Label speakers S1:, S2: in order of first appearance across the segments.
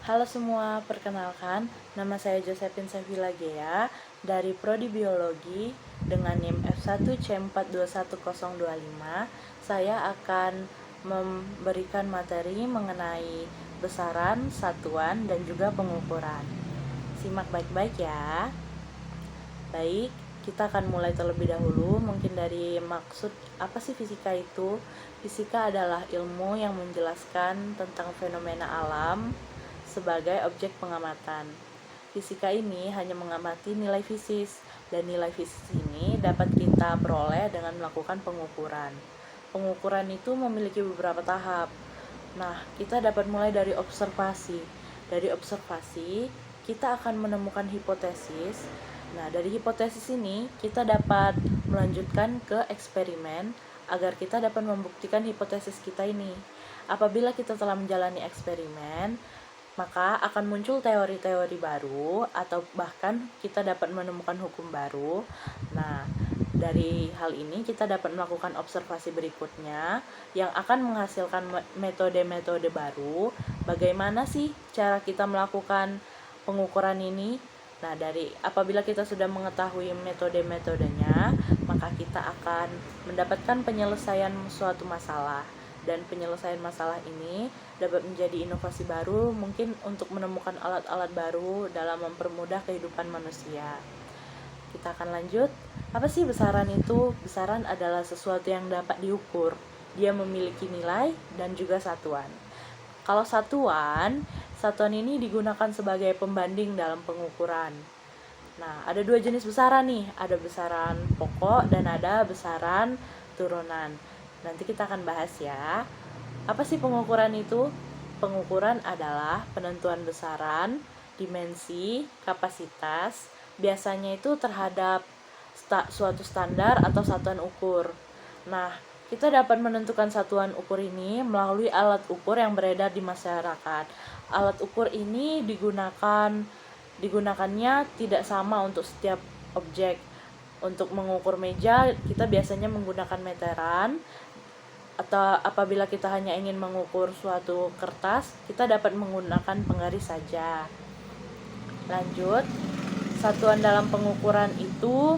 S1: Halo semua, perkenalkan, nama saya Josephine Savila Gea dari Prodi Biologi dengan NIM F1C421025. Saya akan memberikan materi mengenai besaran, satuan, dan juga pengukuran. Simak baik-baik ya. Baik, kita akan mulai terlebih dahulu mungkin dari maksud apa sih fisika itu. Fisika adalah ilmu yang menjelaskan tentang fenomena alam sebagai objek pengamatan. Fisika ini hanya mengamati nilai fisis, dan nilai fisis ini dapat kita peroleh dengan melakukan pengukuran. Pengukuran itu memiliki beberapa tahap. Nah, kita dapat mulai dari observasi. Dari observasi, kita akan menemukan hipotesis. Nah, dari hipotesis ini kita dapat melanjutkan ke eksperimen agar kita dapat membuktikan hipotesis kita ini. Apabila kita telah menjalani eksperimen, maka akan muncul teori-teori baru atau bahkan kita dapat menemukan hukum baru. Nah, dari hal ini kita dapat melakukan observasi berikutnya yang akan menghasilkan metode-metode baru. Bagaimana sih cara kita melakukan pengukuran ini? Nah, apabila kita sudah mengetahui metode-metodenya, maka kita akan mendapatkan penyelesaian suatu masalah. Dan penyelesaian masalah ini dapat menjadi inovasi baru mungkin untuk menemukan alat-alat baru dalam mempermudah kehidupan manusia. Kita akan lanjut. Apa sih besaran itu? Besaran adalah sesuatu yang dapat diukur. Dia memiliki nilai dan juga satuan. Kalau satuan ini digunakan sebagai pembanding dalam pengukuran. Nah, ada dua jenis besaran nih. Ada besaran pokok dan ada besaran turunan. Nanti kita akan bahas ya. Apa sih pengukuran itu? Pengukuran adalah penentuan besaran, dimensi, kapasitas, biasanya itu terhadap suatu standar atau satuan ukur. Nah, kita dapat menentukan satuan ukur ini melalui alat ukur yang beredar di masyarakat. Alat ukur ini digunakannya tidak sama untuk setiap objek. Untuk mengukur meja, kita biasanya menggunakan meteran, atau apabila kita hanya ingin mengukur suatu kertas, kita dapat menggunakan penggaris saja. Lanjut, satuan dalam pengukuran itu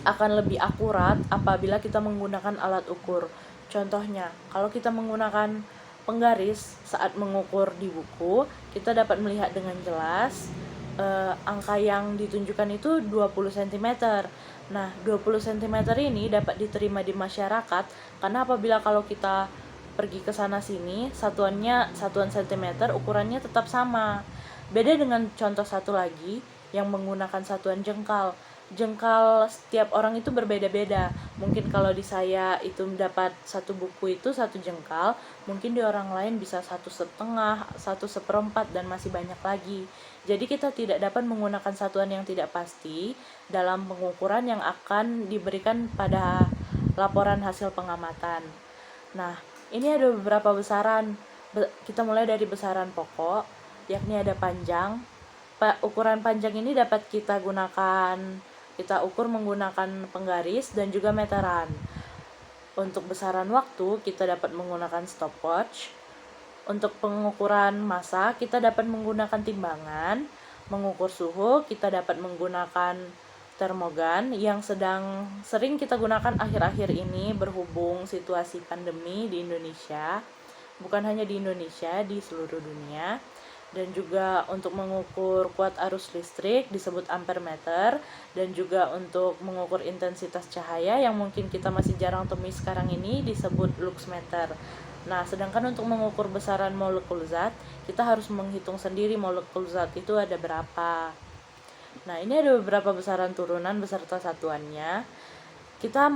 S1: akan lebih akurat apabila kita menggunakan alat ukur. Contohnya, kalau kita menggunakan penggaris saat mengukur di buku, kita dapat melihat dengan jelas angka yang ditunjukkan itu 20 cm. Nah, 20 cm ini dapat diterima di masyarakat karena apabila kalau kita pergi ke sana sini, satuan cm ukurannya tetap sama. Beda dengan contoh satu lagi yang menggunakan satuan jengkal. Jengkal setiap orang itu berbeda-beda. Mungkin kalau di saya itu mendapat satu buku itu 1 jengkal, mungkin di orang lain bisa 1,5, 1/4 dan masih banyak lagi. Jadi kita tidak dapat menggunakan satuan yang tidak pasti dalam pengukuran yang akan diberikan pada laporan hasil pengamatan. Nah, ini ada beberapa besaran. Kita mulai dari besaran pokok, yakni ada panjang. Ukuran panjang ini dapat kita ukur menggunakan penggaris dan juga meteran. Untuk besaran waktu, kita dapat menggunakan stopwatch. Untuk pengukuran massa, kita dapat menggunakan timbangan. Mengukur suhu, kita dapat menggunakan termogan yang sering kita gunakan akhir-akhir ini berhubung situasi pandemi di Indonesia. Bukan hanya di Indonesia, di seluruh dunia. Dan juga untuk mengukur kuat arus listrik disebut ampermeter, dan juga untuk mengukur intensitas cahaya yang mungkin kita masih jarang temui sekarang ini disebut luxmeter. Nah, sedangkan untuk mengukur besaran molekul zat, kita harus menghitung sendiri molekul zat itu ada berapa. Nah, ini ada beberapa besaran turunan beserta satuannya. Kita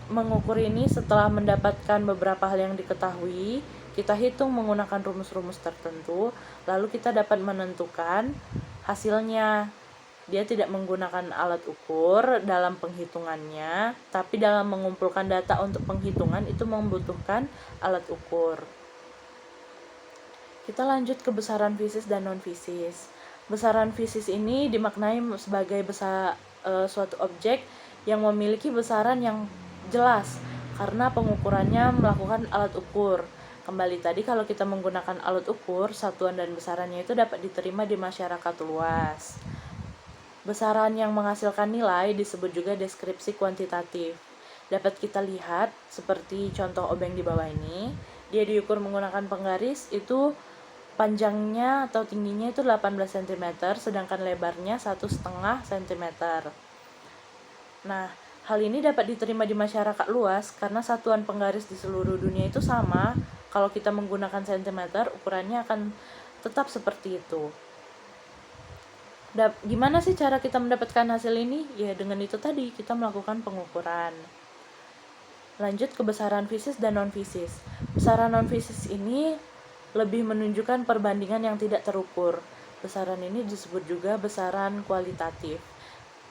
S1: mengukur ini setelah mendapatkan beberapa hal yang diketahui. Kita hitung menggunakan rumus-rumus tertentu, lalu kita dapat menentukan hasilnya. Dia tidak menggunakan alat ukur dalam penghitungannya, tapi dalam mengumpulkan data untuk penghitungan itu membutuhkan alat ukur. Kita lanjut ke besaran fisis dan non-fisis. Besaran fisis ini dimaknai sebagai suatu objek yang memiliki besaran yang jelas karena pengukurannya melakukan alat ukur. Kembali tadi, kalau kita menggunakan alat ukur, satuan dan besarannya itu dapat diterima di masyarakat luas. Besaran yang menghasilkan nilai disebut juga deskripsi kuantitatif. Dapat kita lihat seperti contoh obeng di bawah ini. Dia diukur menggunakan penggaris, itu panjangnya atau tingginya itu 18 cm, sedangkan lebarnya 1,5 cm. Nah, hal ini dapat diterima di masyarakat luas karena satuan penggaris di seluruh dunia itu sama. Kalau kita menggunakan cm, ukurannya akan tetap seperti itu. Gimana sih cara kita mendapatkan hasil ini? Ya dengan itu tadi, kita melakukan pengukuran. Lanjut ke besaran fisis dan non-fisis. Besaran non-fisis ini lebih menunjukkan perbandingan yang tidak terukur. Besaran ini disebut juga besaran kualitatif.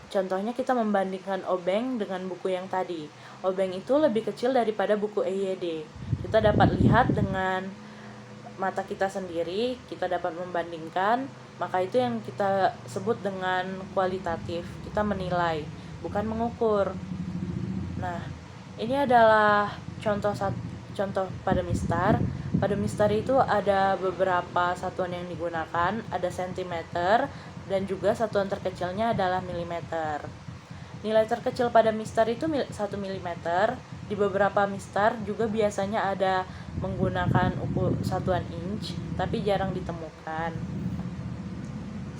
S1: Contohnya kita membandingkan obeng dengan buku yang tadi. Obeng itu lebih kecil daripada buku EYD. Kita dapat lihat dengan mata kita sendiri, kita dapat membandingkan, maka itu yang kita sebut dengan kualitatif. Kita menilai, bukan mengukur. Nah, ini adalah contoh pada mistar. Pada mistar itu ada beberapa satuan yang digunakan, ada sentimeter, dan juga satuan terkecilnya adalah milimeter. Nilai terkecil pada mistar itu 1 mm. Di beberapa mistar juga biasanya ada menggunakan satuan inch, tapi jarang ditemukan.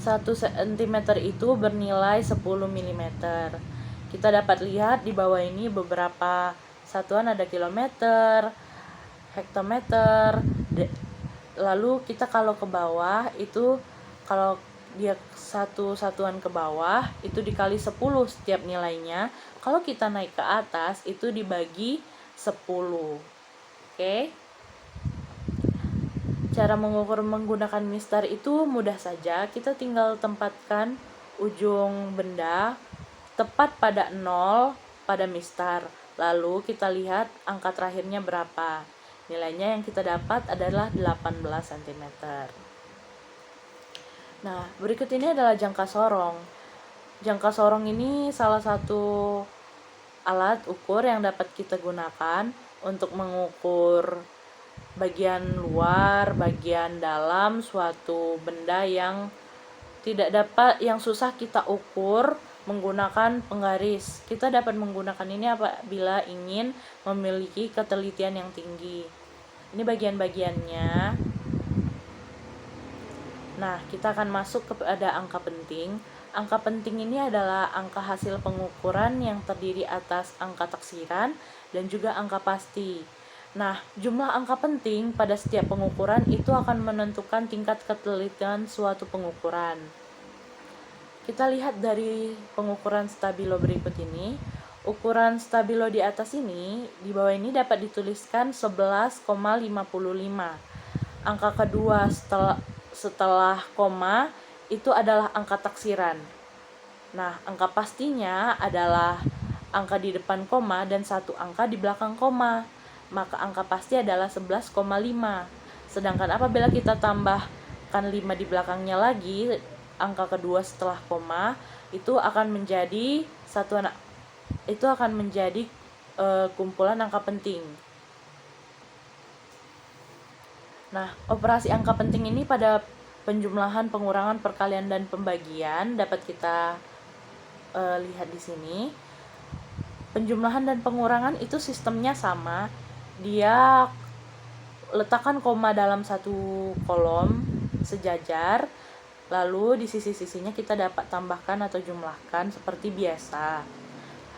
S1: 1 cm itu bernilai 10 mm. Kita dapat lihat di bawah ini beberapa satuan, ada kilometer, hektometer. Lalu kita kalau ke bawah itu, kalau dia satu satuan ke bawah itu dikali 10 setiap nilainya. Kalau kita naik ke atas itu dibagi 10. Oke. Cara mengukur menggunakan mistar itu mudah saja. Kita tinggal tempatkan ujung benda tepat pada 0 pada mistar. Lalu kita lihat angka terakhirnya berapa. Nilainya yang kita dapat adalah 18 cm. Nah, berikut ini adalah jangka sorong. Jangka sorong ini salah satu alat ukur yang dapat kita gunakan untuk mengukur bagian luar, bagian dalam suatu benda yang yang susah kita ukur menggunakan penggaris. Kita dapat menggunakan ini apabila ingin memiliki ketelitian yang tinggi. Ini bagian-bagiannya. Nah, kita akan masuk kepada angka penting. Angka penting ini adalah angka hasil pengukuran yang terdiri atas angka taksiran dan juga angka pasti. Nah, jumlah angka penting pada setiap pengukuran itu akan menentukan tingkat ketelitian suatu pengukuran. Kita lihat dari pengukuran stabilo berikut ini. Ukuran stabilo di atas ini, di bawah ini dapat dituliskan 11,55. Angka kedua setelah koma itu adalah angka taksiran. Nah, angka pastinya adalah angka di depan koma dan satu angka di belakang koma. Maka angka pasti adalah 11,5. Sedangkan apabila kita tambahkan 5 di belakangnya lagi, angka kedua setelah koma itu akan menjadi kumpulan angka penting. Nah, operasi angka penting ini pada penjumlahan, pengurangan, perkalian, dan pembagian dapat kita lihat di sini. Penjumlahan dan pengurangan itu sistemnya sama. Dia letakkan koma dalam satu kolom sejajar, lalu di sisi-sisinya kita dapat tambahkan atau jumlahkan seperti biasa.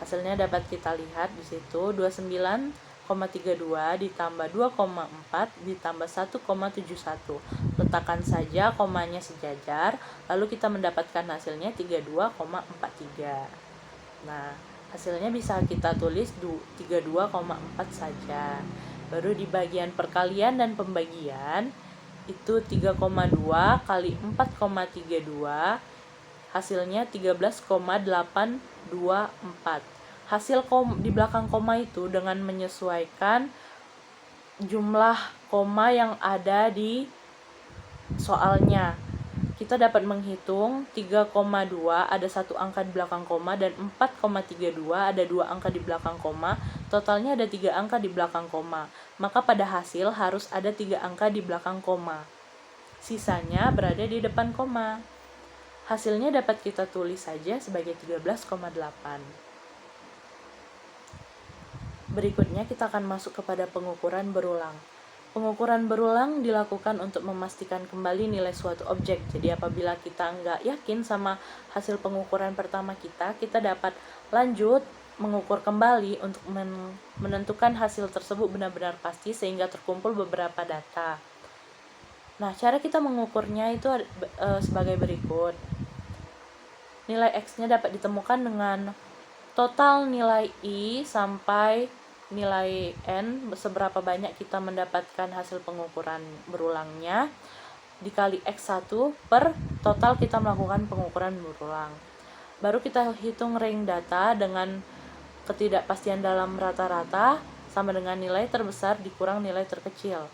S1: Hasilnya dapat kita lihat di situ, 29,32 ditambah 2,4 ditambah 1,71. Letakkan saja komanya sejajar, lalu kita mendapatkan hasilnya 32,43. Nah, hasilnya bisa kita tulis 32,4 saja. Baru di bagian perkalian dan pembagian itu 3,2 kali 4,32, hasilnya 13,824. Hasil di belakang koma itu dengan menyesuaikan jumlah koma yang ada di soalnya. Kita dapat menghitung 3,2 ada satu angka di belakang koma dan 4,32 ada dua angka di belakang koma. Totalnya ada 3 angka di belakang koma, maka pada hasil harus ada 3 angka di belakang koma. Sisanya berada di depan koma. Hasilnya dapat kita tulis saja sebagai 13,8. Berikutnya kita akan masuk kepada pengukuran berulang. Pengukuran berulang dilakukan untuk memastikan kembali nilai suatu objek. Jadi apabila kita nggak yakin sama hasil pengukuran pertama kita dapat lanjut mengukur kembali untuk menentukan hasil tersebut benar-benar pasti sehingga terkumpul beberapa data. Nah, cara kita mengukurnya itu sebagai berikut. Nilai X-nya dapat ditemukan dengan total nilai I sampai nilai N, seberapa banyak kita mendapatkan hasil pengukuran berulangnya, dikali X1 per total kita melakukan pengukuran berulang. Baru kita hitung range data dengan ketidakpastian dalam rata-rata sama dengan nilai terbesar dikurang nilai terkecil.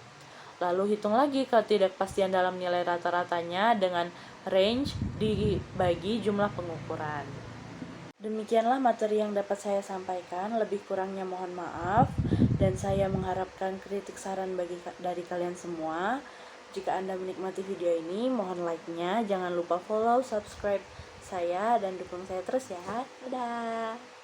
S1: Lalu hitung lagi ketidakpastian dalam nilai rata-ratanya dengan range dibagi jumlah pengukuran. Demikianlah materi yang dapat saya sampaikan, lebih kurangnya mohon maaf, dan saya mengharapkan kritik saran dari kalian semua. Jika Anda menikmati video ini, mohon like-nya, jangan lupa follow, subscribe saya, dan dukung saya terus ya. Dadah!